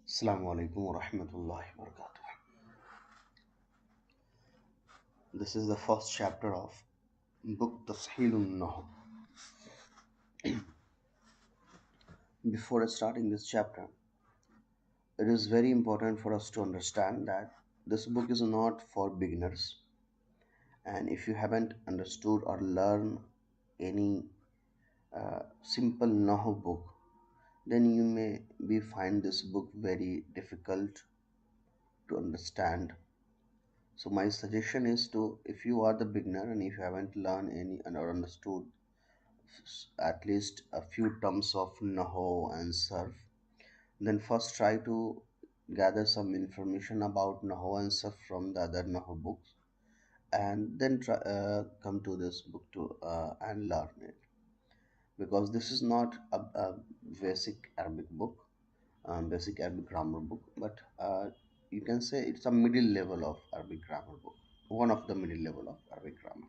Assalamu-Alaikum wa rahmatullahi wa barakatuh. This is the first chapter of book Tasheel Un Nahw. Before starting this chapter, it is very important for us to understand that this book is not for beginners, and if you haven't understood or learned any simple Nahw book, then you may be find this book very difficult to understand. So my suggestion is to, if you are the beginner and if you haven't learned any or understood at least a few terms of Nahw and Sarf, then first try to gather some information about Nahw and Sarf from the other Nahw books, and then come to this book to and learn it, because this is not a basic Arabic book, basic Arabic grammar book, but you can say it's a middle level of Arabic grammar book, one of the middle level of Arabic grammar.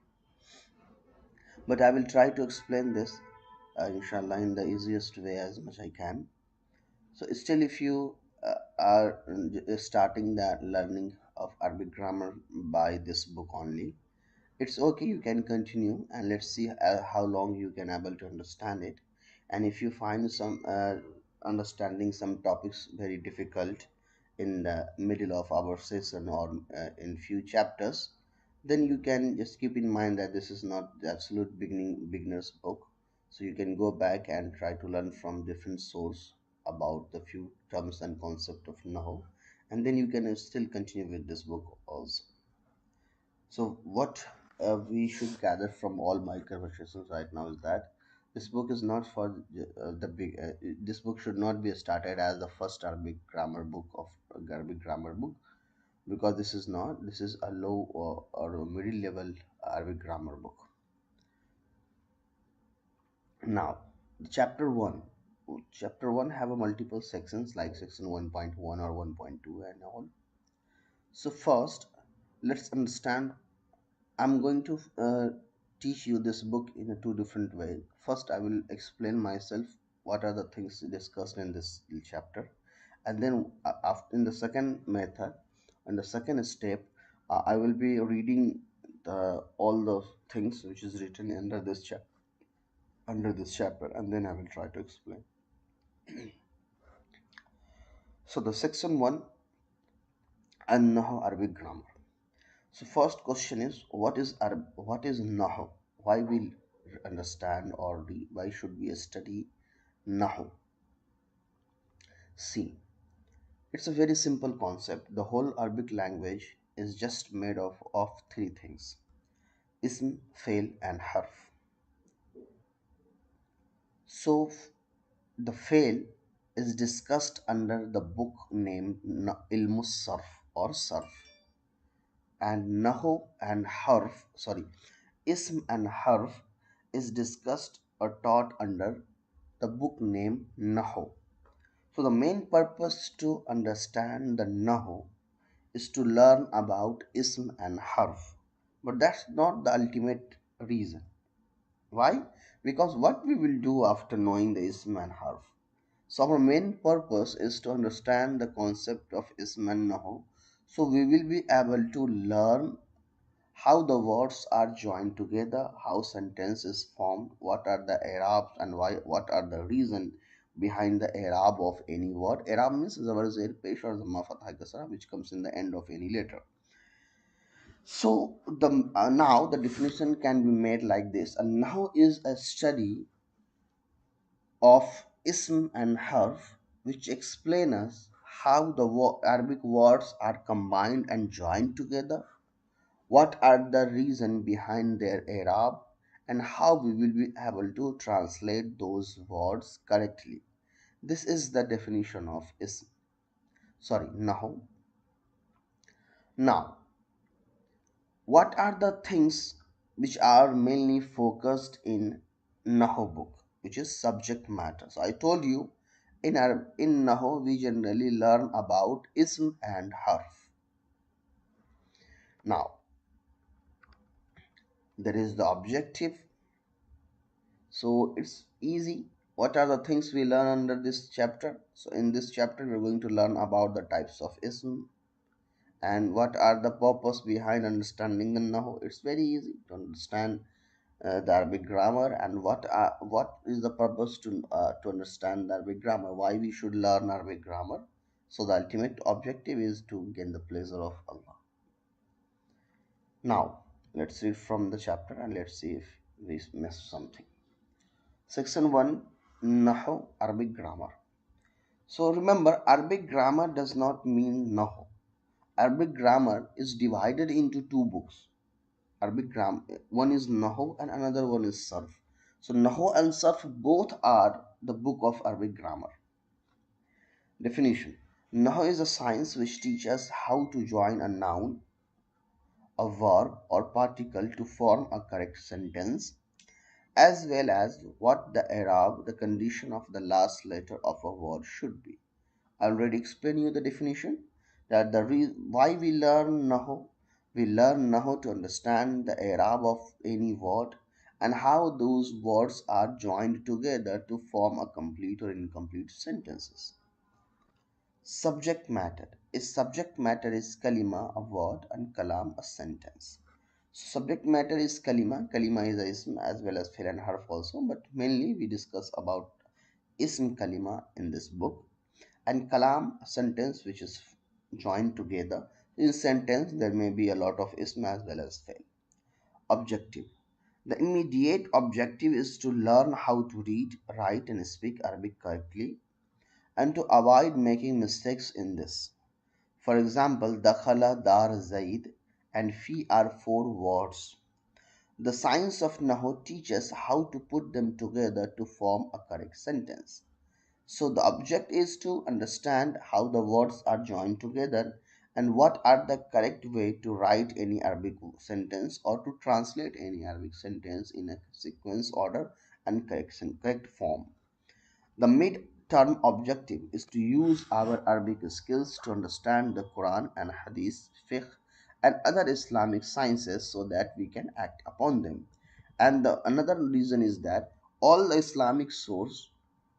But I will try to explain this, inshallah, in the easiest way as much I can. So still, if you are starting the learning of Arabic grammar by this book only, it's okay. You can continue, and let's see how long you can able to understand it. And if you find some understanding some topics very difficult in the middle of our session or in few chapters, then you can just keep in mind that this is not the absolute beginner's book. So you can go back and try to learn from different source about the few terms and concept of Nahu, and then you can still continue with this book also. So what we should gather from all my conversations right now is that this book is not for the big. This book should not be started as the first Arabic grammar book of Arabic grammar book, because this is not. This is a low or a middle level Arabic grammar book. Now, chapter one. Chapter one have a multiple sections like section 1.1 or 1.2 and all. So first, let's understand. I'm going to teach you this book in a two different way. First, I will explain myself what are the things discussed in this chapter, and then after in the second method, in the second step, I will be reading all the things which is written under this chapter, and then I will try to explain. So the section one, An-Nahw Arabic grammar. So first question is what is Nahu? Why we understand or why should we study Nahu? See, it's a very simple concept. The whole Arabic language is just made of three things: ism, fail, and harf. So the fail is discussed under the book named Ilmus Sarf or Sarf, and Nahu and harf, sorry, Ism and Harf is discussed or taught under the book name Nahu. So the main purpose to understand the Nahu is to learn about Ism and Harf. But that's not the ultimate reason. Why? Because what we will do after knowing the Ism and Harf? So our main purpose is to understand the concept of Ism and Nahu. So we will be able to learn how the words are joined together, how sentence is formed, what are the Arabs and why, what are the reason behind the Arab of any word. Arab means zabar zair pesh or zamma fatha kasra, which comes in the end of any letter. So the now the definition can be made like this: and now is a study of ism and harf, which explain us how the Arabic words are combined and joined together, what are the reason behind their Arab, and how we will be able to translate those words correctly. This is the definition of ism. Sorry, Nahu. Now, what are the things which are mainly focused in Nahu book, which is subject matter? So I told you in Nahu we generally learn about ism and harf. Now, there is the objective. So it's easy. what are the things we learn under this chapter? So in this chapter we're going to learn about the types of ism and what are the purpose behind understanding the Nahu. It's very easy to understand the Arabic grammar, and what is the purpose to understand the Arabic grammar, why we should learn Arabic grammar. So the ultimate objective is to gain the pleasure of Allah. Now let's read from the chapter and let's see if we missed something. Section 1, Nahu, Arabic grammar. So remember, Arabic grammar does not mean Nahu. Arabic grammar is divided into two books. Arabic grammar, one is Nahu and another one is Sarf. So Nahu and Sarf both are the book of Arabic grammar. Definition: Nahu is a science which teaches how to join a noun, a verb or particle to form a correct sentence, as well as what the Arab, the condition of the last letter of a word should be. I already explained you the definition, that why we learn Nahu. We learn Nahu to understand the Arab of any word and how those words are joined together to form a complete or incomplete sentences. Subject matter. Is subject matter is kalima, a word, and kalam, a sentence. Subject matter is kalima. Kalima is a ism as well as fi'l and harf also, but mainly we discuss about ism kalima in this book, and kalam, a sentence which is joined together. In sentence there may be a lot of ism as well as fi'l. Objective: the immediate objective is to learn how to read, write and speak Arabic correctly and to avoid making mistakes in this. For example, dakhala, dar, zaid and fi are four words. The science of Nahu teaches how to put them together to form a correct sentence. So the object is to understand how the words are joined together and what are the correct way to write any Arabic sentence or to translate any Arabic sentence in a sequence order and correct form. The mid-term objective is to use our Arabic skills to understand the Quran and Hadith, Fiqh, and other Islamic sciences so that we can act upon them. And another reason is that all the Islamic source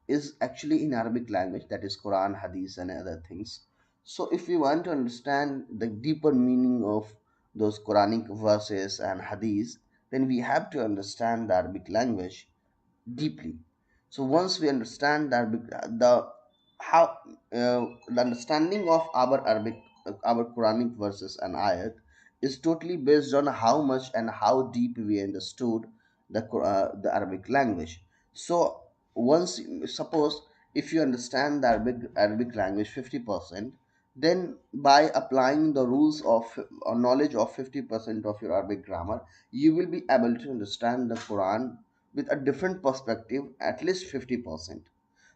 is actually in Arabic language, that is Quran, Hadith, and other things. So, if we want to understand the deeper meaning of those Quranic verses and Hadith, then we have to understand the Arabic language deeply. So once we understand that the how the understanding of our Arabic, our Quranic verses and ayat is totally based on how much and how deep we understood the Arabic language. So once, suppose if you understand the Arabic language 50%, then by applying the rules of or knowledge of 50% of your Arabic grammar, you will be able to understand the Quran with a different perspective, at least 50%.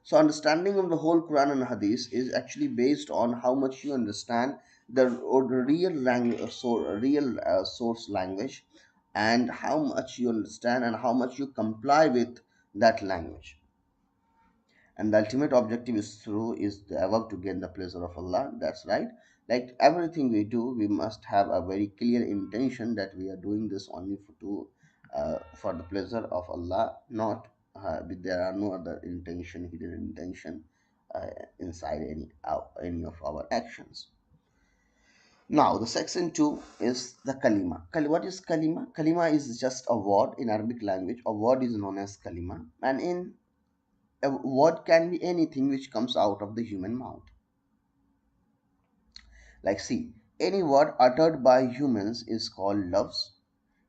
So understanding of the whole Quran and Hadith is actually based on how much you understand the real language, source language, and how much you understand and how much you comply with that language. And the ultimate objective is the above, to gain the pleasure of Allah. That's right. Like everything we do, we must have a very clear intention that we are doing this only for the pleasure of Allah, not there are no other intention, hidden intention inside any of our actions. Now the section 2 is the kalima. What is kalima? Kalima is just a word. In Arabic language, a word is known as kalima, and in a word can be anything which comes out of the human mouth. Like, see, any word uttered by humans is called lafz.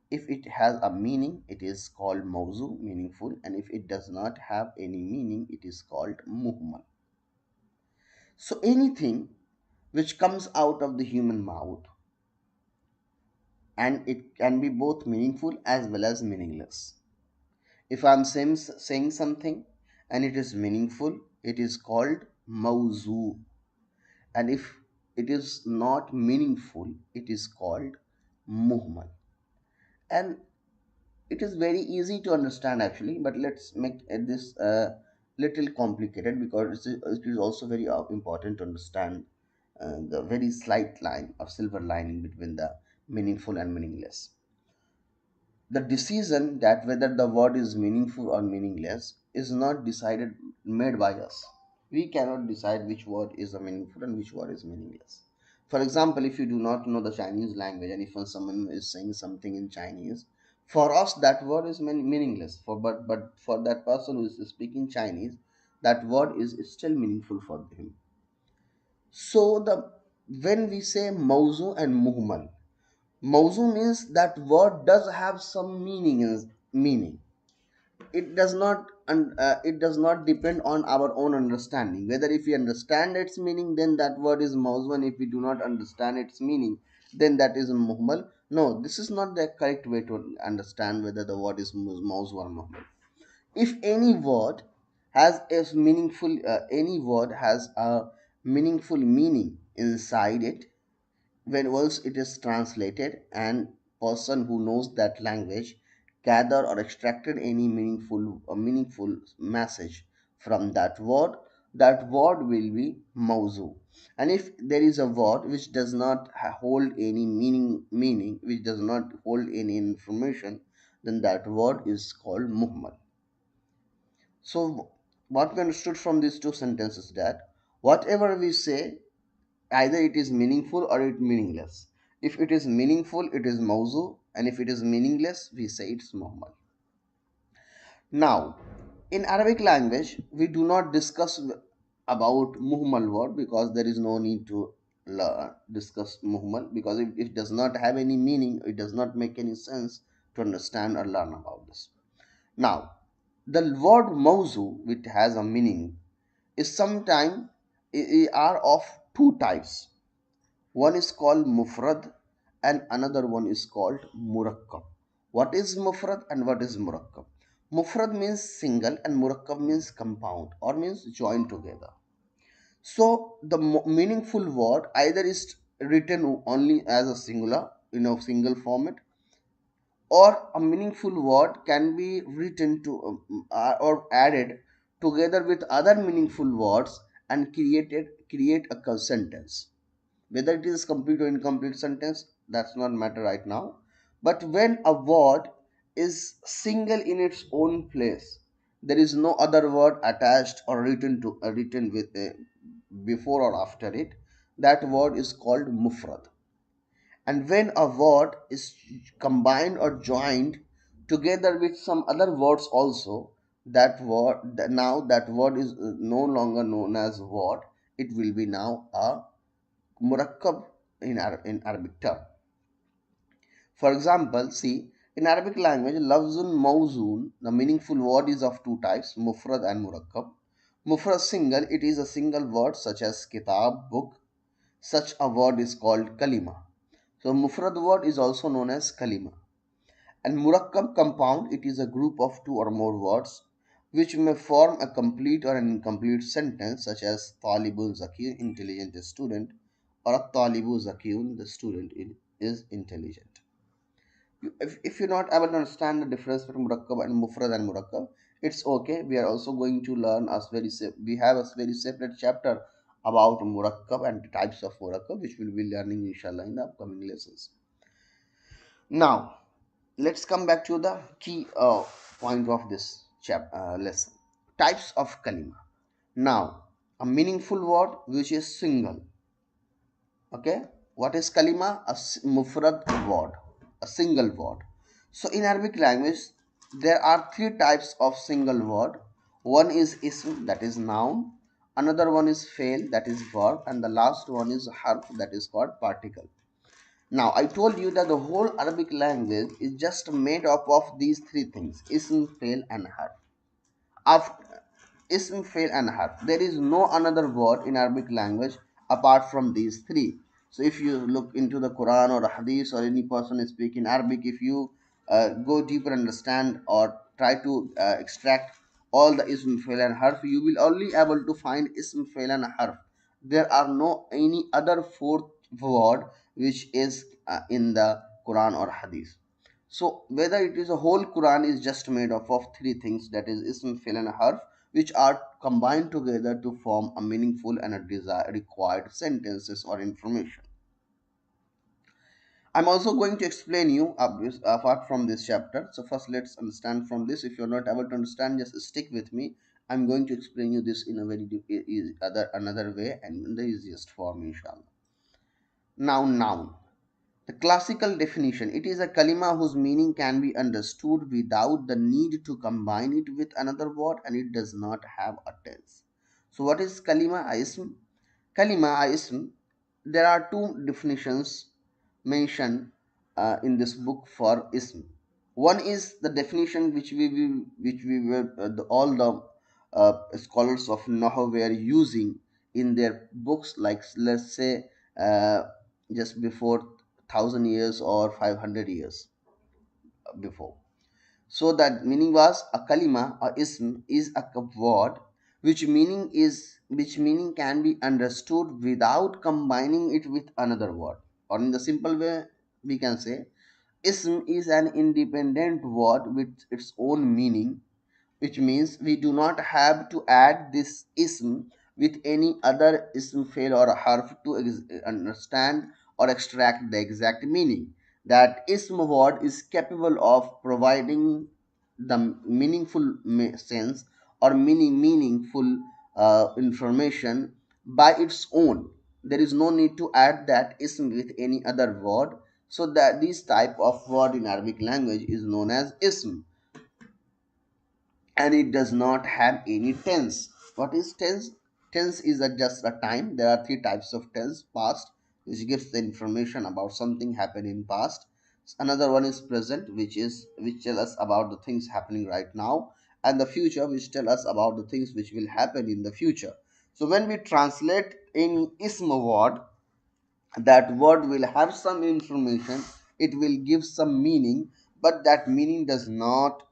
If it has a meaning, it is called mawzu, meaningful, and if it does not have any meaning, it is called muhmal. So anything which comes out of the human mouth, and it can be both meaningful as well as meaningless. If I'm saying something and it is meaningful, it is called mawzu, and if it is not meaningful, it is called muhmal. And it is very easy to understand actually, but let's make this little complicated, because it is also very important to understand the very slight line or silver lining between the meaningful and meaningless. The decision that whether the word is meaningful or meaningless is not decided, made by us. We cannot decide which word is a meaningful and which word is meaningless. For example, if you do not know the Chinese language and if someone is saying something in Chinese, for us that word is meaningless. But for that person who is speaking Chinese, that word is still meaningful for him. So the when we say mauzu and muhmal, mauzu means that word does have some meaning. It does not depend on our own understanding. Whether if we understand its meaning, then that word is mauzu, and if we do not understand its meaning, then that is muhmal. No, this is not the correct way to understand whether the word is mauzu or muhmal. If any word has a meaningful meaning inside it, when once it is translated, and person who knows that language gather or extracted any meaningful message from that word will be mauzu. And if there is a word which does not hold any meaning, which does not hold any information, then that word is called muhmal. So what we understood from these two sentences, that whatever we say, either it is meaningful or it meaningless. If it is meaningful, it is mauzu, and if it is meaningless, we say it's muhmal. Now, in Arabic language, we do not discuss about muhmal word because there is no need to discuss muhmal, because it does not have any meaning, it does not make any sense to understand or learn about this. Now, the word mauzu, which has a meaning, is sometimes are of two types. One is called mufrad and another one is called murakkab. What is mufrad and what is murakkab? Mufrad means single and murakkab means compound or means joined together. So the meaningful word either is written only as a singular in a single format, or a meaningful word can be written to or added together with other meaningful words and create a sentence. Whether it is complete or incomplete sentence, that's not matter right now. But when a word is single in its own place, there is no other word attached or written with before or after it, that word is called mufrad. And when a word is combined or joined together with some other words also, now that word is no longer known as word, it will be now a murakkab in Arabic term. For example, see, in Arabic language, lafzun mawzun, the meaningful word is of two types, mufrad and murakkab. Mufrad single, it is a single word such as kitab, book. Such a word is called kalima. So mufrad word is also known as kalima. And murakkab compound, it is a group of two or more words which may form a complete or an incomplete sentence, such as talibul zakir, intelligent student, or a talibu zakiyun, the student is intelligent. If you're not able to understand the difference between murakkab and mufrad and murakkab, it's okay. We are also going to learn we have a very separate chapter about murakkab and the types of murakkab, which we'll be learning inshallah in the upcoming lessons. Now, let's come back to the key point of this lesson. Types of kalima. Now, a meaningful word which is single. Okay, what is kalima? A mufrad word, a single word. So in Arabic language, there are three types of single word. One is ism, that is noun. Another one is fail, that is verb, and the last one is harf, that is called particle. Now, I told you that the whole Arabic language is just made up of these three things: ism, fail, and harf. After ism, fail, and harf, there is no another word in Arabic language apart from these three. So, if you look into the Quran or Hadith, or any person speaking Arabic, if you go deeper, understand, or try to extract all the ism, fail, and harf, you will only able to find ism, fail, and harf. There are no any other fourth word which is in the Quran or Hadith. So whether it is a whole Quran is just made up of three things, that is ism, fi'l, and harf, which are combined together to form a meaningful and a required sentences or information. I'm also going to explain you apart from this chapter. So first let's understand from this. If you're not able to understand, just stick with me. I'm going to explain you this in a very another way and in the easiest form, inshallah. Now, noun. The classical definition: it is a kalima whose meaning can be understood without the need to combine it with another word, and it does not have a tense. So what is kalima ism? Kalima ism. There are two definitions mentioned in this book for ism. One is the definition which we were all the scholars of Nahw were using in their books, like let's say uh, just before 1,000 years or 500 years before. So that meaning was a kalima or ism is a word which meaning can be understood without combining it with another word. Or in the simple way, we can say ism is an independent word with its own meaning, which means we do not have to add this ism with any other ism fail or harf to understand or extract the exact meaning. That ism word is capable of providing the meaningful sense or meaningful information by its own. There is no need to add that ism with any other word. So that this type of word in Arabic language is known as ism, and it does not have any tense. What is tense? Tense is just a time. There are three types of tense: past, which gives the information about something happened in past; another one is present, which tell us about the things happening right now; and the future, which tell us about the things which will happen in the future. So when we translate any ism word, that word will have some information, it will give some meaning, but that meaning does not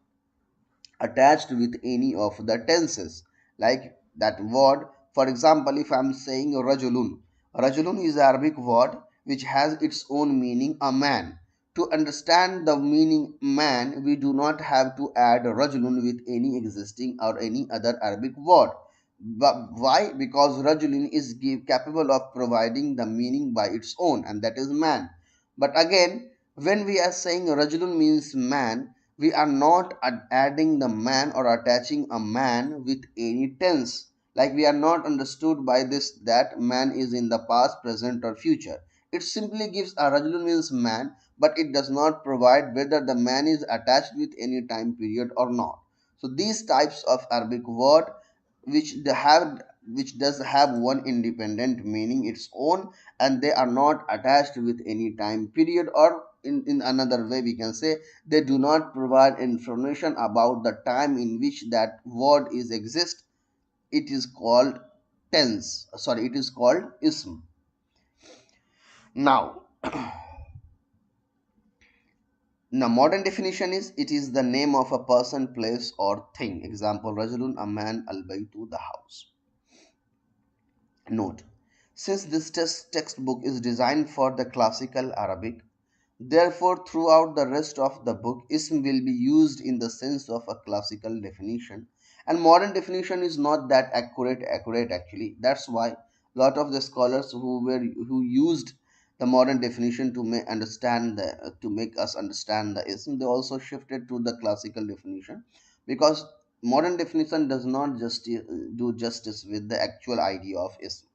attached with any of the tenses. Like that word, for example, if I'm saying rajulun, rajulun is an Arabic word which has its own meaning, a man. To understand the meaning man, we do not have to add rajulun with any existing or any other Arabic word. But why? Because rajulun is capable of providing the meaning by its own, and that is man. But again, when we are saying rajulun means man, we are not adding the man or attaching a man with any tense. Like we are not understood by this that man is in the past, present, or future. It simply gives a rajulun means man, but it does not provide whether the man is attached with any time period or not. So these types of Arabic word which they have which does have one independent meaning its own, and they are not attached with any time period, or in another way we can say they do not provide information about the time in which that word is exist. It is called tense, sorry, it is called ism. Now, now modern definition is: it is the name of a person, place, or thing. Example: rajulun, a man; al baytu, the house. Note: since this textbook is designed for the classical Arabic, therefore throughout the rest of the book, ism will be used in the sense of a classical definition, and modern definition is not that accurate actually. That's why lot of the scholars who used the modern definition to make us understand the ism, they also shifted to the classical definition, because modern definition does not just do justice with the actual idea of ism.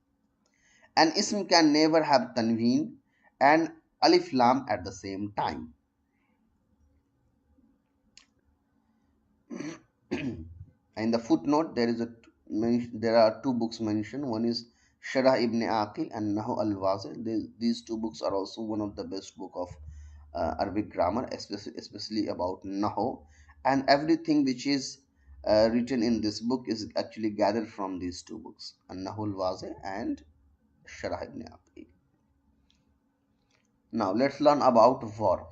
An ism can never have tanween and alif lam at the same time. In the footnote, there are two books mentioned. One is Sharah ibn Aqil and Nahu al-Wazir. These two books are also one of the best book of Arabic grammar, especially about Nahu. And everything which is written in this book is actually gathered from these two books, Nahu al-Wazir and Sharah ibn Aqil. Now let's learn about verb.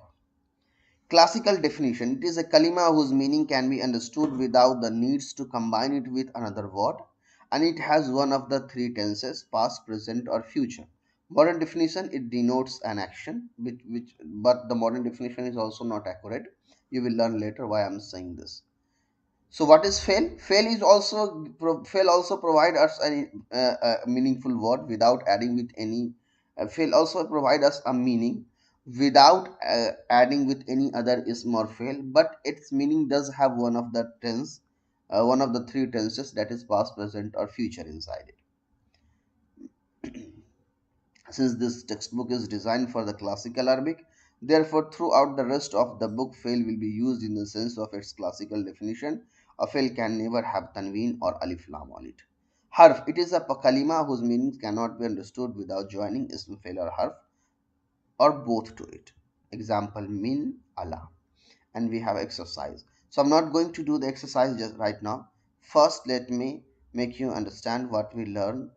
Classical definition: it is a kalima whose meaning can be understood without the needs to combine it with another word, and it has one of the three tenses: past, present, or future. Modern definition: it denotes an action, but the modern definition is also not accurate. You will learn later why I am saying this. So what is fail? Fail also provide us a meaningful word without adding with any. Fail also provide us a meaning, without adding with any other ism or fail, but its meaning does have one of the three tenses, that is past, present, or future inside it. Since this textbook is designed for the classical Arabic, therefore throughout the rest of the book, fail will be used in the sense of its classical definition. A fail can never have tanween or alif lam on it. Harf, it is a kalima whose meaning cannot be understood without joining ism, fail, or harf, or both to it. Example, min, Allah. And we have exercise. So I'm not going to do the exercise just right now. First, let me make you understand what we learned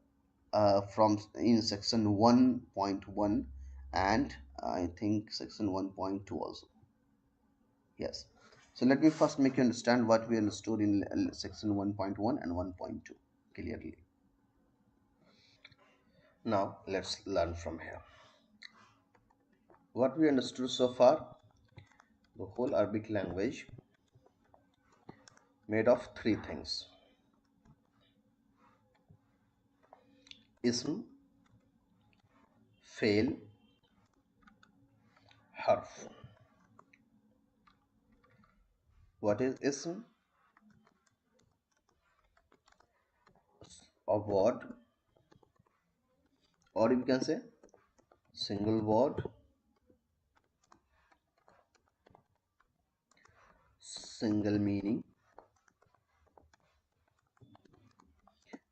from in section 1.1 and I think section 1.2 also. Yes. So let me first make you understand what we understood in section 1.1 and 1.2 clearly. Now let's learn from here. What we understood so far, the whole Arabic language made of three things: ism, fail, harf. What is ism? A word, or you can say single word, single meaning,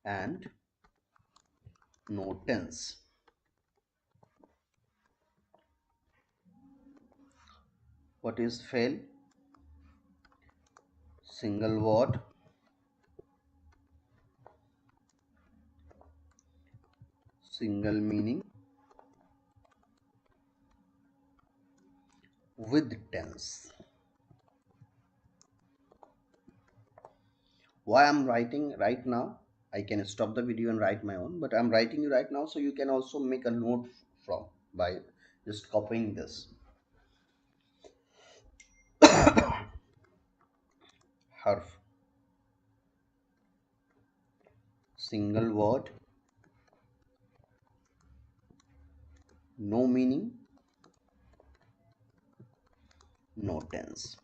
and no tense. What is fail? Single word, single meaning with tense. Why I'm writing right now? I can stop the video and write my own, but I'm writing you right now so you can also make a note from by just copying this. Harf, single word, no meaning, no tense.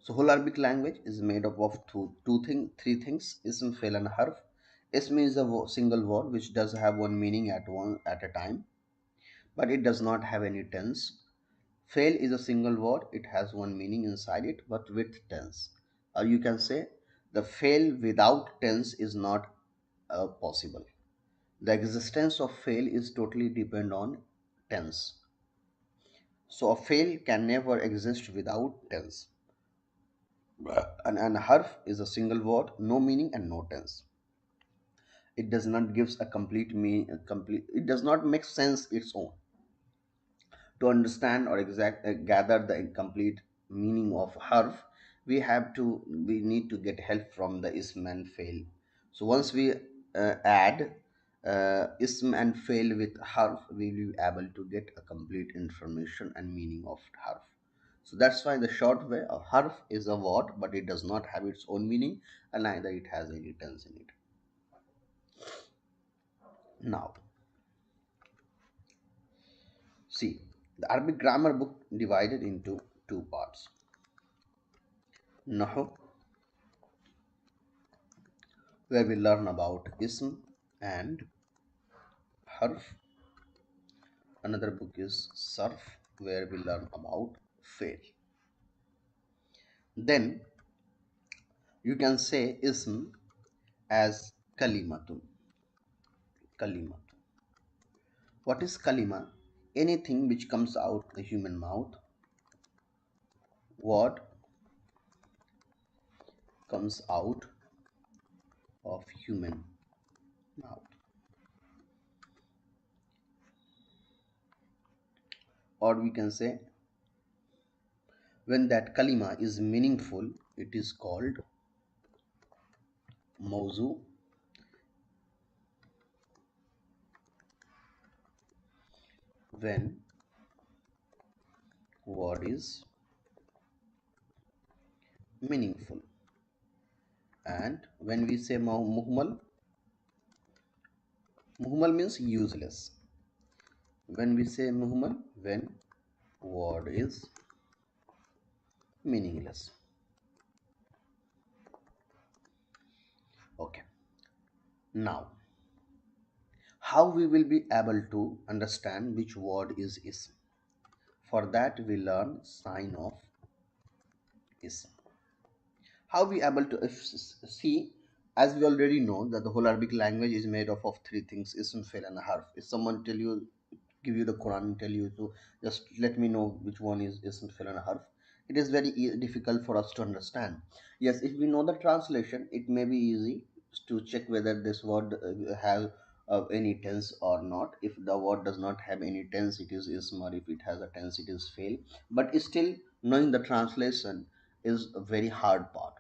So whole Arabic language is made up of three things: ism, fail, and harf. Ism is a single word which does have one meaning at a time, but it does not have any tense. Fail is a single word; it has one meaning inside it, but with tense. Or you can say the fail without tense is not possible. The existence of fail is totally depend on tense. So a fail can never exist without tense. And harf is a single word, no meaning and no tense. It does not gives a complete meaning. It does not make sense its own. To understand or gather the complete meaning of harf, we need to get help from the ism and fail. So once we add ism and fail with harf, we will be able to get a complete information and meaning of harf. So that's why the short way of harf is a word, but it does not have its own meaning and neither it has any tense in it. Now see, the Arabic grammar book divided into two parts: Nahw, where we learn about ism and harf. Another book is Sarf, where we learn about fail. Then you can say ism as kalimatun. Kalimat. What is kalima? Anything which comes out the human mouth. What comes out of human mouth. Or we can say when that kalima is meaningful, it is called mawzu. When word is meaningful. And when we say muhmal, Muhmal means useless. When we say muhmal, when word is meaningless. Okay. Now, how we will be able to understand which word is ism? For that we learn sign of ism. How we able to see, as we already know that the whole Arabic language is made up of three things: ism, fail, and harf. If someone give you the Quran and tell you to just let me know which one is ism, fail, and harf, it is very difficult for us to understand. Yes, if we know the translation, it may be easy to check whether this word have any tense or not. If the word does not have any tense, it is ism, or if it has a tense, it is fail. But still, knowing the translation is a very hard part.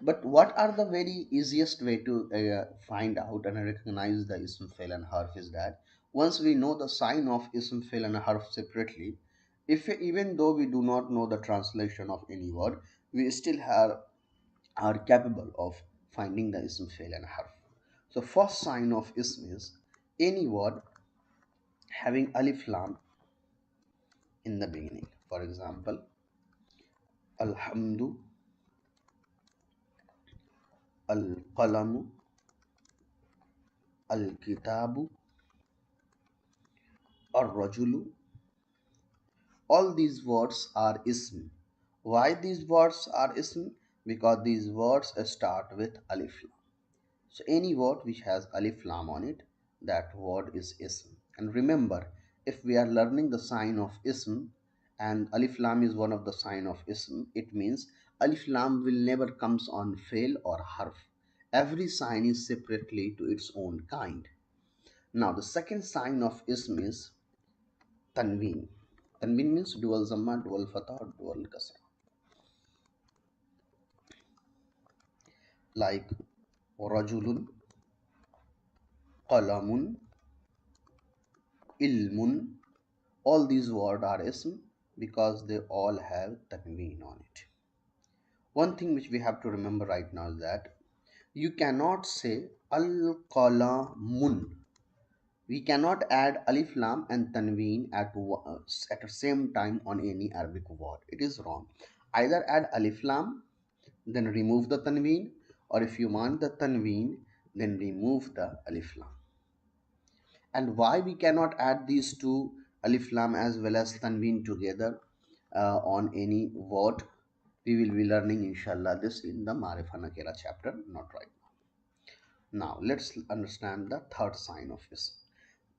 But what are the very easiest way to find out and recognize the ism, fail, and harf is that once we know the sign of ism, fail, and harf separately, if even though we do not know the translation of any word, we still are capable of finding the ism, fail, and harf. So first sign of ism is any word having alif lam in the beginning. For example, alhamdu, al qalamu, al kitabu, ar rajulu. All these words are ism. Why these words are ism? Because these words start with alif lam. So any word which has alif lam on it, that word is ism. And remember, if we are learning the sign of ism, and alif lam is one of the sign of ism, it means alif lam will never comes on fail or harf. Every sign is separately to its own kind. Now the second sign of ism is tanween. Tanween means dual zamma, dual fatha, dual kasra. Like rajulun, qalamun, ilmun. All these words are ism because they all have tanween on it. One thing which we have to remember right now is that you cannot say al qalamun. We cannot add alif lam and tanween at the same time on any Arabic word. It is wrong. Either add alif lam, then remove the tanween, or if you want the tanween, then remove the alif lam. And why we cannot add these two, alif lam as well as tanween, together on any word, we will be learning inshallah this in the Marifa Nakira chapter, not right now. Now let's understand the third sign of ism.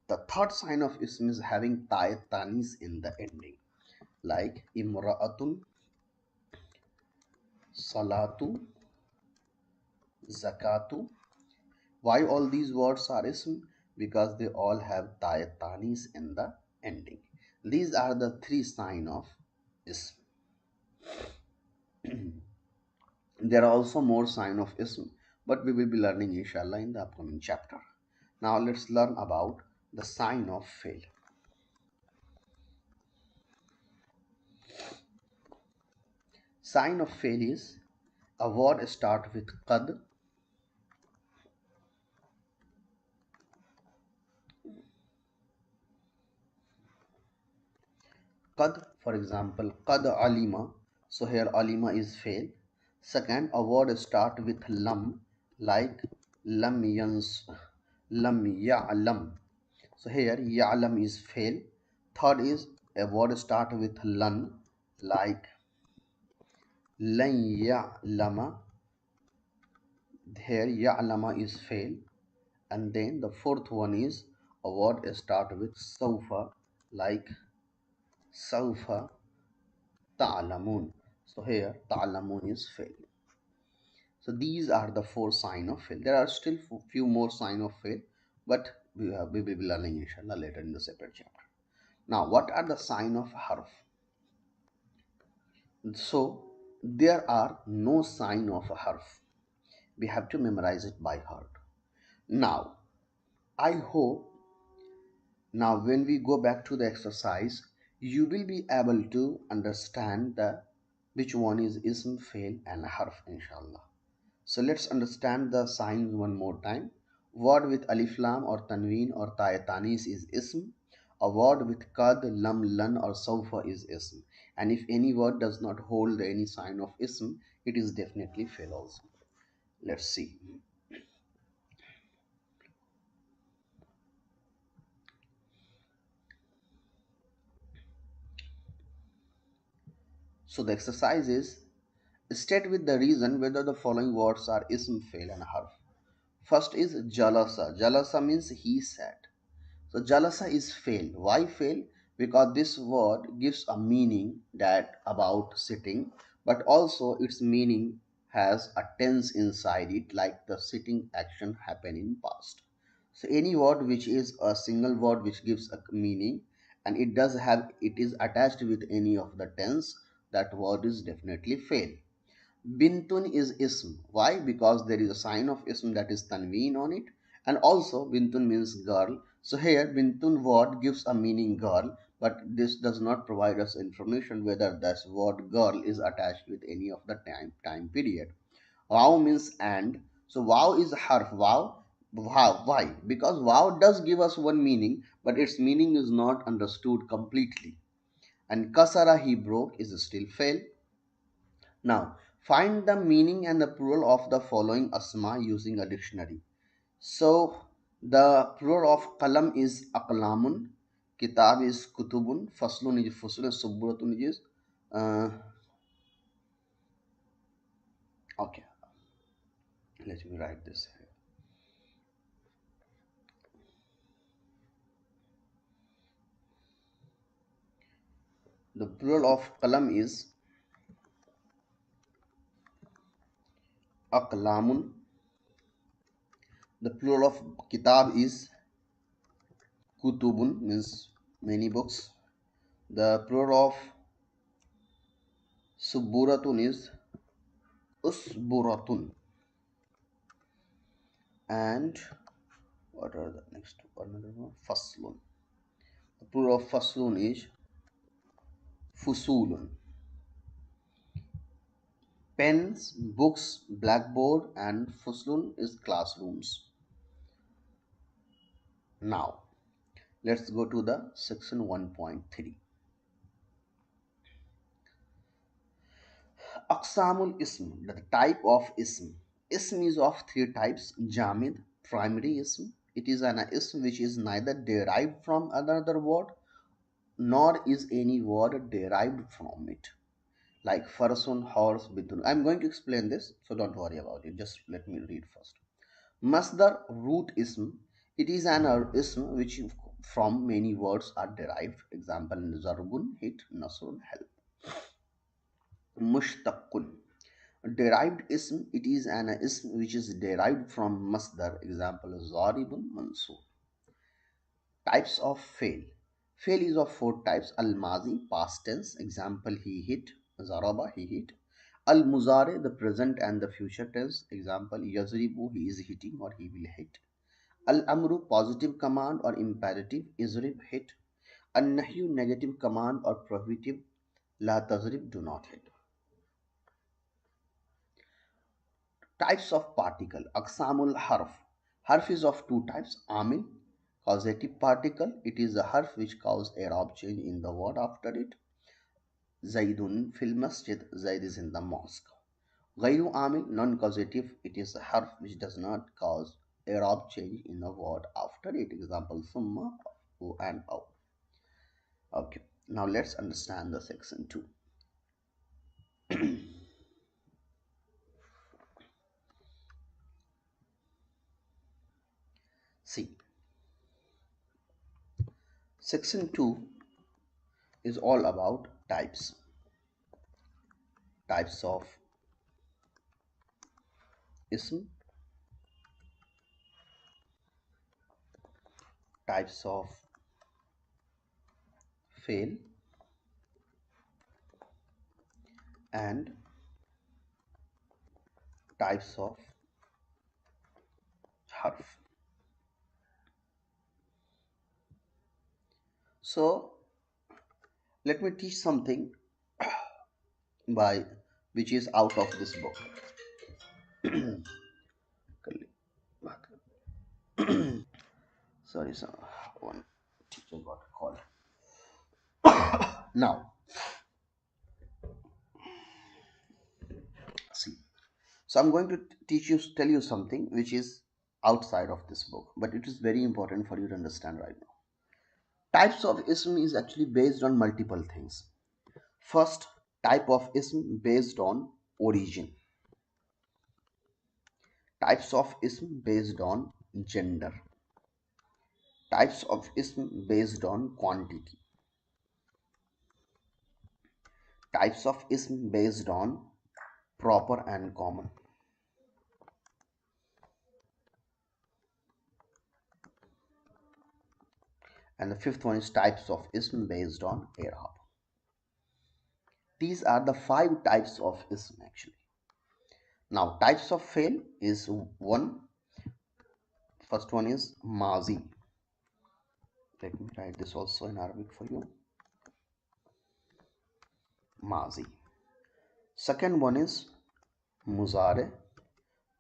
The third sign of ism is having tanis in the ending, like imra'atun, salatu, zakatu. Why all these words are ism? Because they all have tanis in the ending. These are the three signs of ism. There are also more signs of ism, but we will be learning inshallah in the upcoming chapter. Now let's learn about the sign of fail. Sign of fail is a word start with qad. Qad, for example, qad alima. So here alima is fail. Second, a word start with lam, like lam yans, lam ya'lam. So here ya'lam is fail. Third is a word start with lan, like lan ya'lama. Here ya'lama is fail. And then the fourth one is a word start with sawfa, like sawfa ta'lamun. So here ta'lamun is fail. So these are the four sign of fail. There are still few more sign of fail, but we will be learning inshallah later in the separate chapter. Now what are the sign of harf? So there are no sign of a harf. We have to memorize it by heart. Now I hope now when we go back to the exercise, you will be able to understand the which one is ism, fail, and harf inshallah. So let's understand the signs one more time. word with alif lam or tanween or tanis is ism. A word with kad, lam, lan or sawfa is ism. And if any word does not hold any sign of ism, it is definitely fail also. Let's see. So the exercise is state with the reason whether the following words are ism, fail and harf. First is jalasa. Jalasa means he sat. So jalasa is fail. Why fail? Because this word gives a meaning that about sitting, but also its meaning has a tense inside it, like the sitting action happened in past. So any word which is a single word which gives a meaning and it is attached with any of the tense, that word is definitely fail. Bintun is ism. Why? Because there is a sign of ism, that is tanween on it. And also bintun means girl. So here bintun word gives a meaning girl, but this does not provide us information whether this word girl is attached with any of the time period. Wow means and. So wow is harf. Wow. Why? Because wow does give us one meaning, but its meaning is not understood completely. And kasara, he broke, is still fail. Now, find the meaning and the plural of the following asma using a dictionary. So, the plural of qalam is aqlamun, kitab is kutubun, faslun is fuslun, subburatun is. Uh, okay, let me write this here. The plural of qalam is aqlamun. The plural of kitab is kutubun, means many books. The plural of subburatun is usburatun. And what are the next another one? Faslun. The plural of faslun is fusulun. Pens, books, blackboard, and fuslun is classrooms. Now, let's go to the section 1.3. Aqsamul ism, the type of ism. Ism is of three types. Jamid, primary ism. It is an ism which is neither derived from another word nor is any word derived from it. Like farsun, horse, bidun. I'm going to explain this, so don't worry about it. Just let me read first. Masdar, root ism. It is an ism which from many words are derived. Example, zarbun, hit, nasrun, help. Mushtaqun, derived ism. It is an ism which is derived from masdar. Example, zaribun, mansur. Types of fail. Fail is of four types. Al-mazi, past tense. Example, he hit. Zaraba, he hit. Al-muzare, the present and the future tense. Example, yazribu, he is hitting or he will hit. Al-amru, positive command or imperative. Izrib, hit. Al-nahyu, negative command or prohibitive. La tazrib, do not hit. Types of particle. Aqsamul harf. Harf is of two types. Amil, causative particle. It is a harf which causes i'rab change in the word after it. Zaidun fil masjid. Zaid is in the mosque. Ghayru amil, non-causative. It is a harf which does not cause i'rab change in the word after it. Example, summa and aw. Okay. Now let's understand the section 2. See, section 2 is all about types. Types of ism, types of fail, and types of harf. So let me teach something by which is out of this book. Sorry, sir. One teacher got a call. Now, see. So I'm going to tell you something which is outside of this book, but it is very important for you to understand right now. Types of ism is actually based on multiple things. First type of ism based on origin. Types of ism based on gender. Types of ism based on quantity. Types of ism based on proper and common. And the fifth one is types of ism based on i'rab. These are the 5 types of ism actually. Now types of fail is one. First one is mazi. Let me write this also in Arabic for you. Mazi. Second one is muzare.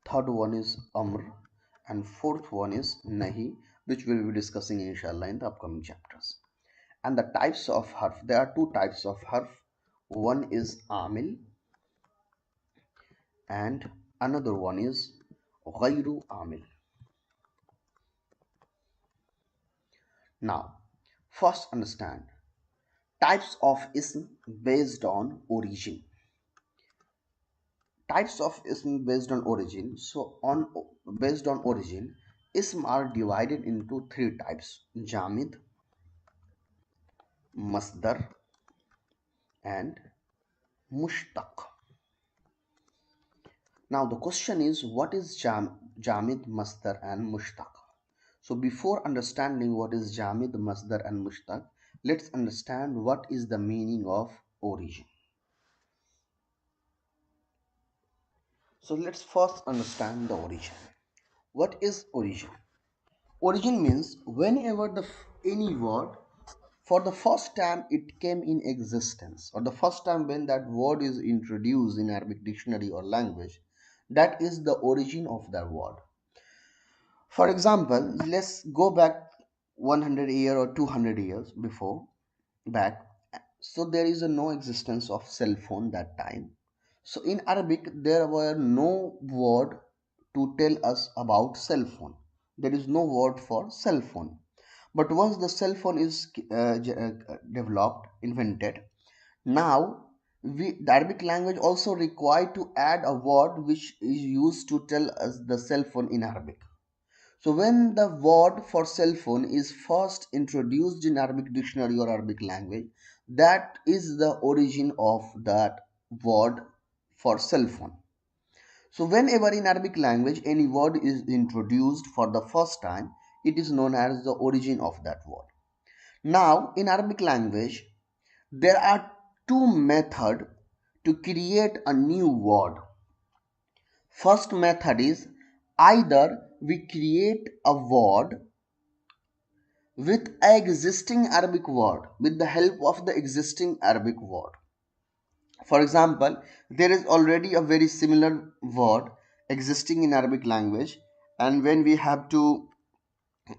Third one is amr. And fourth one is nahi, which we will be discussing inshallah in the upcoming chapters. And the types of harf, there are 2 types of harf. One is amil and another one is ghayru amil. Now first understand types of ism based on origin. Types of ism based on origin. So on based on origin, ism are divided into 3 types: jamid, masdar and mushtaq. Now the question is, what is jamid, masdar and mushtaq? So before understanding what is jamid, masdar and mushtaq, let's understand what is the meaning of origin. So let's first understand the origin. What is origin? Origin means whenever any word for the first time it came in existence, or the first time when that word is introduced in Arabic dictionary or language, that is the origin of that word. For example, let's go back 100 years or 200 years before back. So there is a no existence of cell phone that time. So in Arabic there were no word to tell us about cell phone. There is no word for cell phone. But once the cell phone is developed, invented, now the Arabic language also required to add a word which is used to tell us the cell phone in Arabic. So when the word for cell phone is first introduced in Arabic dictionary or Arabic language, that is the origin of that word for cell phone. So whenever in Arabic language any word is introduced for the first time, it is known as the origin of that word. Now in Arabic language, there are 2 methods to create a new word. First method is either we create a word with existing Arabic word, with the help of the existing Arabic word. For example, there is already a very similar word existing in Arabic language, and when we have to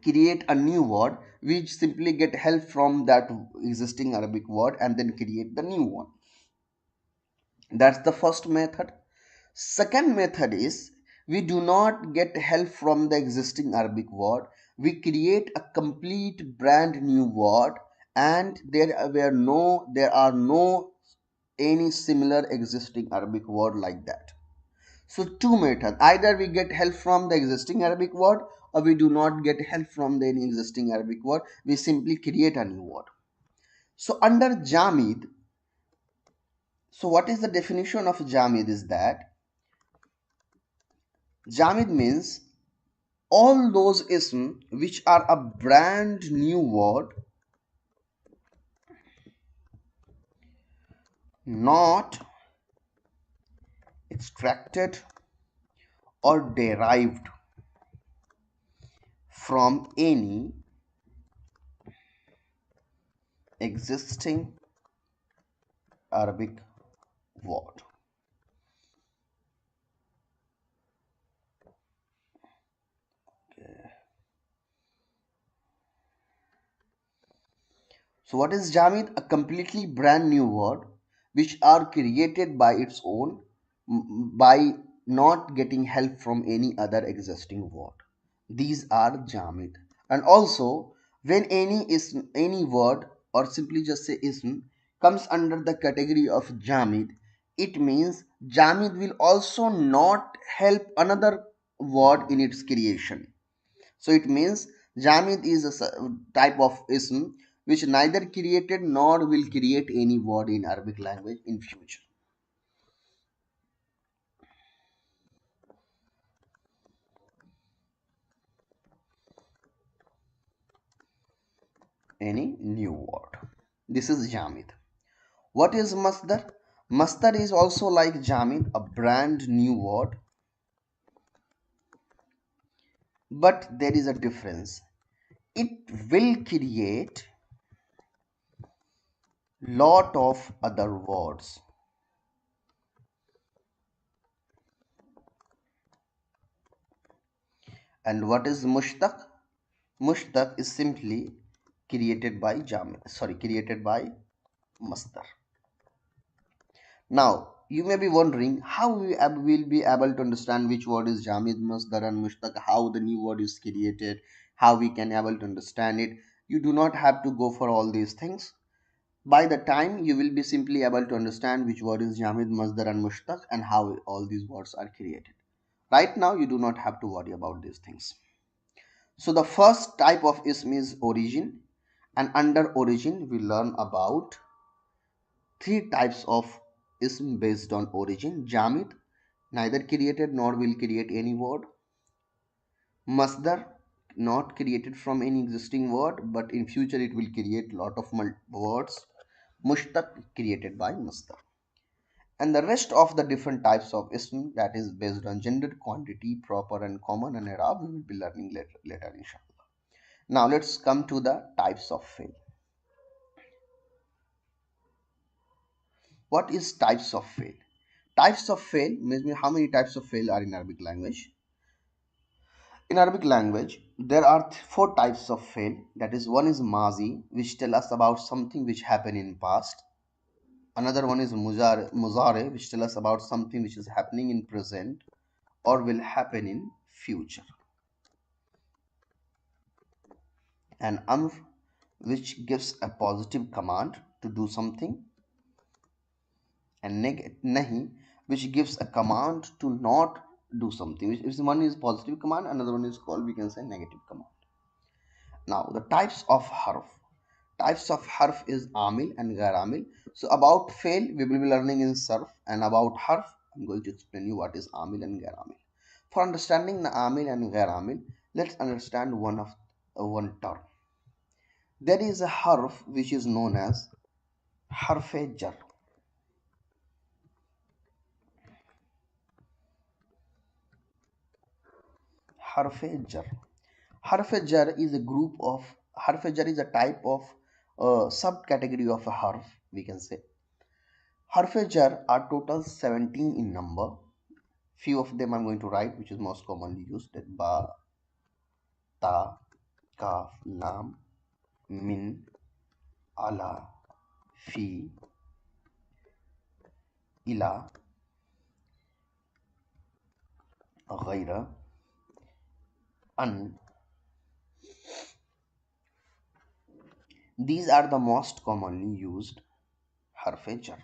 create a new word, we simply get help from that existing Arabic word and then create the new one. That's the first method. Second method is we do not get help from the existing Arabic word. We create a complete brand new word, and there are no any similar existing Arabic word like that. So 2 methods: either we get help from the existing Arabic word, or we do not get help from the any existing Arabic word. We simply create a new word. So under Jamid, so what is the definition of Jamid is that Jamid means all those ism which are a brand new word, not extracted or derived from any existing Arabic word. Okay. So what is Jamid? A completely brand new word which are created by its own by not getting help from any other existing word. These are Jamid. And also when any word or simply just say ism comes under the category of Jamid, it means Jamid will also not help another word in its creation. So it means Jamid is a type of ism which neither created nor will create any word in Arabic language in future. Any new word. This is Jamid. What is Masdar? Masdar is also like Jamid, a brand new word, but there is a difference. It will create lot of other words. And what is Mushtaq? Mushtaq is simply created by created by Masdar. Now, you may be wondering how we will be able to understand which word is Jamid, Masdar and Mushtaq, how the new word is created, how we can able to understand it. You do not have to go for all these things. By the time you will be simply able to understand which word is Jamid, Masdar and Mushtaq and how all these words are created. Right now, you do not have to worry about these things. So the first type of ism is origin, and under origin we learn about three types of ism based on origin. Jamid, neither created nor will create any word. Masdar, not created from any existing word, but in future it will create lot of words. Mushtaq, created by Masdar. And the rest of the different types of ism, that is based on gender, quantity, proper and common and i'rab, we will be learning later inshallah. Now let's come to the types of fi'l. What is types of fi'l? Types of fi'l means how many types of fi'l are in Arabic language. In Arabic language, there are four types of fi'l. That is, one is mazi, which tell us about something which happened in past. Another one is muzare, which tell us about something which is happening in present or will happen in future. And amr, which gives a positive command to do something. And nahi, which gives a command to not do something. Which is one is positive command, another one is called, we can say, negative command. Now the types of harf. Types of harf is amil and ghair amil. So about fail we will be learning in sarf, and about harf I'm going to explain you what is amil and ghair amil. For understanding the amil and ghair amil, let's understand one term. There is a harf which is known as harf jar. Harf jar. Harf jar is a group of harf jar is a type of subcategory of a harf, we can say. Harf jar are total 17 in number. Few of them I'm going to write, which is most commonly used: that ba, ta, kaf, lam, min, ala, fi, ila, ghaira, an. These are the most commonly used harf jar.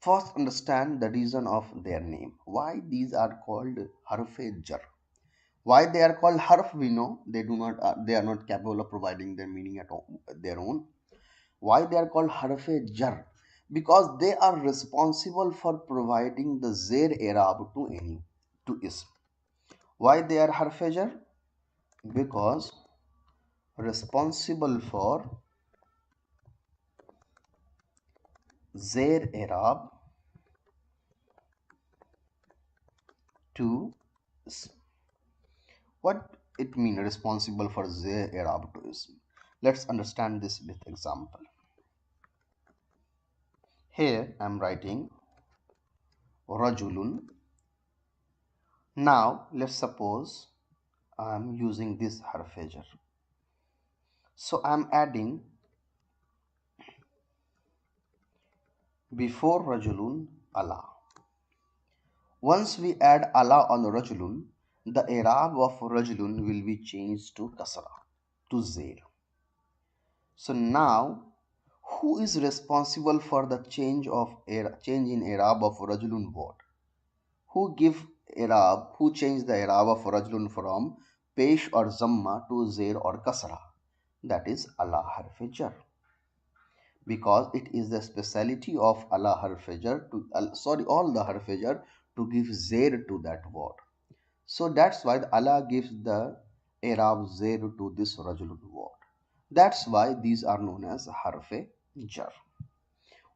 First, understand the reason of their name. Why these are called harf jar? Why they are called harf? We know they are not capable of providing their meaning at all, their own. Why they are called harf jar? Because they are responsible for providing the zer i'rab to ism. Why they are harf jar? Because responsible for zer i'rab to ism. What it means responsible for zer i'rab to ism? Let's understand this with example. Here I am writing rajulun. Now let's suppose I am using this harf jar. So I am adding before rajulun Allah. Once we add Allah on rajulun, the i'rab of rajulun will be changed to kasra, to zair. So now, who is responsible for the change in i'rab of rajulun word? Who changed the i'rab of rajulun from pesh or zamma to zair or kasra? That is Allah harf jar, because it is the speciality of Allah harf jar all the harf jar to give zair to that word. So that's why Allah gives the i'rab zair to this rajulun word. That's why these are known as harf jar.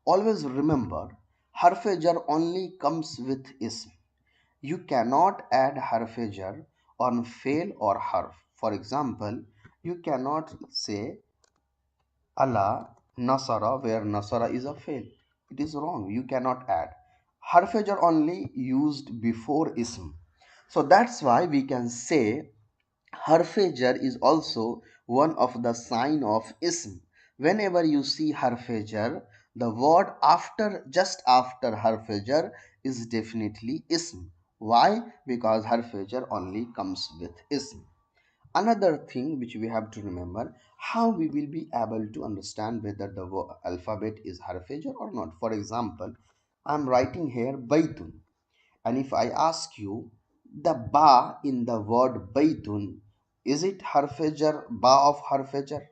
Always remember, harf jar only comes with ism. You cannot add harf jar on fail or harf. For example, you cannot say Allah Nasara where Nasara is a fail. It is wrong. You cannot add. Harf jar only used before ism. So that's why we can say harf jar is also one of the sign of ism. Whenever you see harf jar, the word just after harf jar is definitely ism. Why? Because harf jar only comes with ism. Another thing which we have to remember, how we will be able to understand whether the alphabet is harfajar or not. For example, I am writing here baitun, and if I ask you the ba in the word baitun, is it harfajar, ba of harfajar?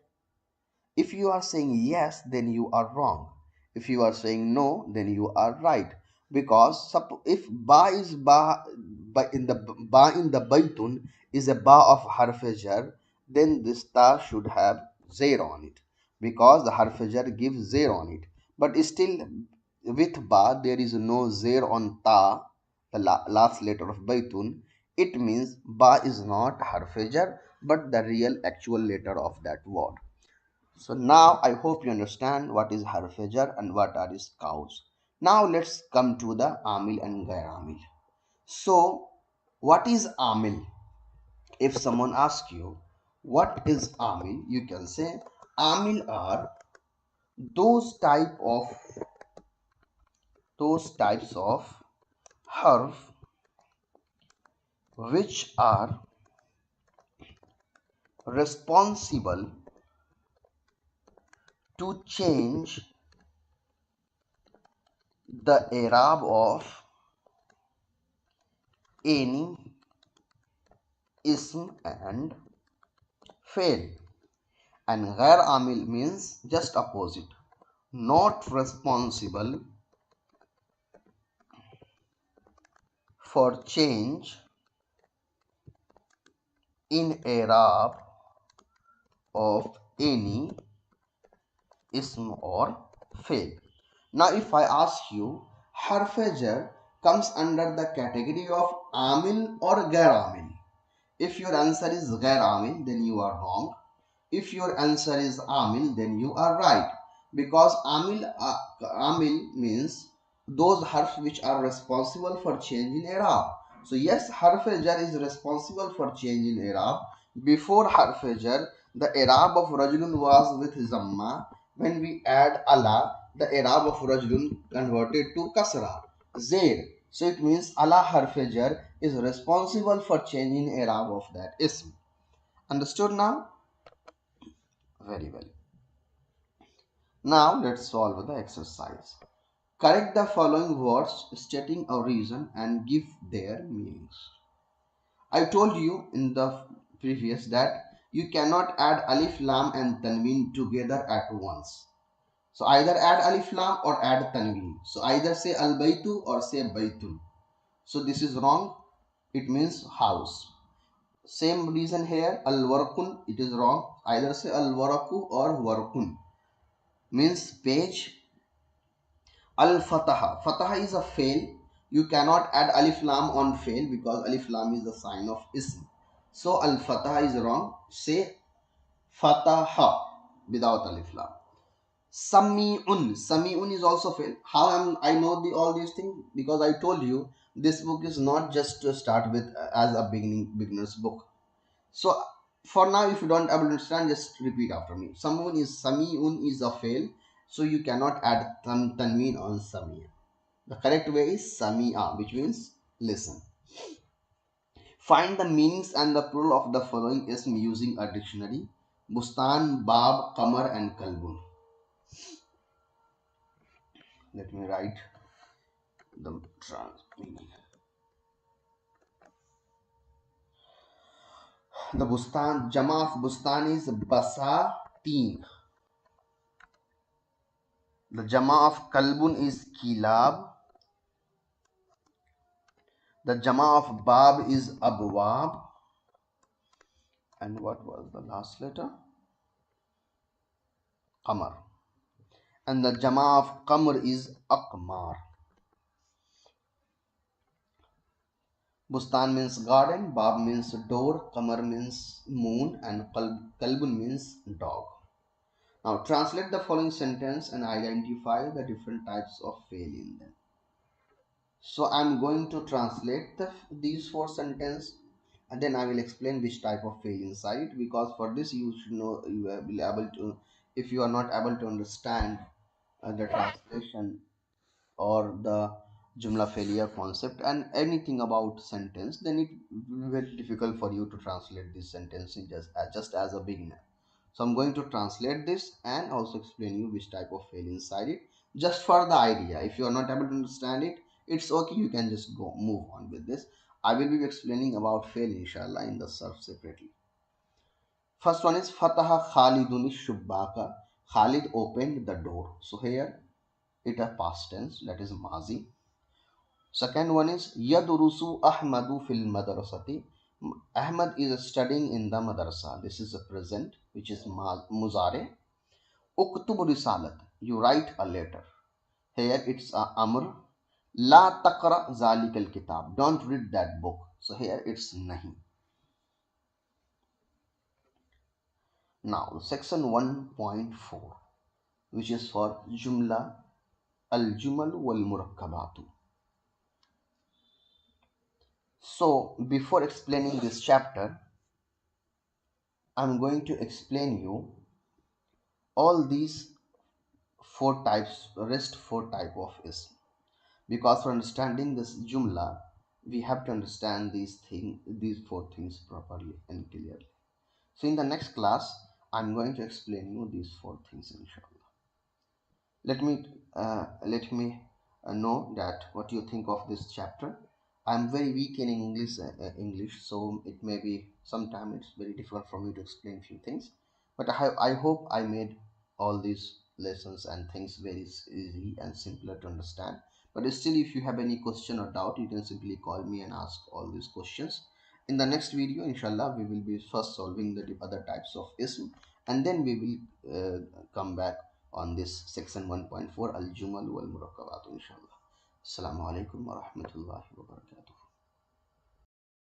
If you are saying yes, then you are wrong. If you are saying no, then you are right. Because if ba in the baitun is a ba of harfajar, then this ta should have zair on it, because the harfajar gives zair on it. But still, with ba there is no zair on ta, the last letter of baitun. It means ba is not harfajar, but the real actual letter of that word. So now I hope you understand what is harfajar and what are its cows. Now let's come to the amil and gair amil. So what is amil? If someone asks you what is amil, you can say amil are those types of harf which are responsible to change the i'rab of any ism and fail. And ghair amil means just opposite, not responsible for change in i'rab of any ism or fail. Now if I ask you, harf jar comes under the category of amil or ghair amil. If your answer is ghair amil, then you are wrong. If your answer is amil, then you are right, because amil means those harfs which are responsible for change in i'rab. So yes, harf jar is responsible for change in i'rab. Before harf jar, the i'rab of rajulun was with zamma. When we add ala, the i'rab of rajulun converted to kasra, zair. So it means ala harf jar is responsible for changing i'rab of that ism. Understood now? Very well. Now let's solve the exercise. Correct the following words stating a reason and give their meanings. I told you in the previous that you cannot add alif, lam and tanween together at once. So either add alif, lam or add tanween. So either say al baytu or say baytun. So this is wrong. It means house. Same reason here, al warqun, it is wrong. Either say al waraku or warqun, means page. Al-Fataha. Fataha is a fail. You cannot add alif lam on fail because alif lam is the sign of ism. So Al-Fataha is wrong. Say Fataha without alif lam. Sami'un. Sami'un is also fail. How am I know all these things? Because I told you this book is not just to start with as a beginner's book. So for now, if you don't able to understand, just repeat after me. Sami'un is a fail, So you cannot add tanween on samia. The correct way is samia, which means listen. Find the meanings and the plural of the following ism using a dictionary: bustan, bab, qamar and kalbun. Let me write the trans meaning. The bustan, jama of bustan is basatin. The jama of kalbun is kilab. The jama of bab is abwab. And what was the last letter? Qamar. And the jama of qamr is akmar. Bustan means garden, bab means door, qamar means moon, and kalbun means dog. Now translate the following sentence and identify the different types of fail in them. So I'm going to translate these four sentences, and then I will explain which type of fail inside, because for this you should know, you will be able to, if you are not able to understand the translation or the jumla failure concept and anything about sentence, then it will be very difficult for you to translate this sentence in just as a beginner. So I'm going to translate this and also explain you which type of fail inside it, just for the idea. If you are not able to understand it, it's okay, you can just go move on with this. I will be explaining about fail inshallah in the surf separately. First one is fataha khalidun shubbaka. Khalid opened the door. So here it a past tense, that is mazi. Second one is yadurusu ahmadu fil madrasati. Ahmad is studying in the madrasa. This is a present, which is muzare. Uktub risalat, you write a letter. Here it's a amr. La taqra zalikal kitab, don't read that book. So here it's nahi. Now section 1.4, which is for jumla al jumal wal murakkabatu. So before explaining this chapter, I'm going to explain you all these four type of ism, because for understanding this jumla we have to understand these four things properly and clearly. So in the next class I'm going to explain you these four things inshallah. Let me know that what you think of this chapter. I'm very weak in English, so it may be sometime it's very difficult for me to explain few things. But I hope I made all these lessons and things very easy and simpler to understand. But still, if you have any question or doubt, you can simply call me and ask all these questions. In the next video, inshallah, we will be first solving the other types of ism, and then we will come back on this section 1.4 al-jumal wal murakkabatu inshallah. Assalamu alaikum wa rahmatullahi wa barakatuh.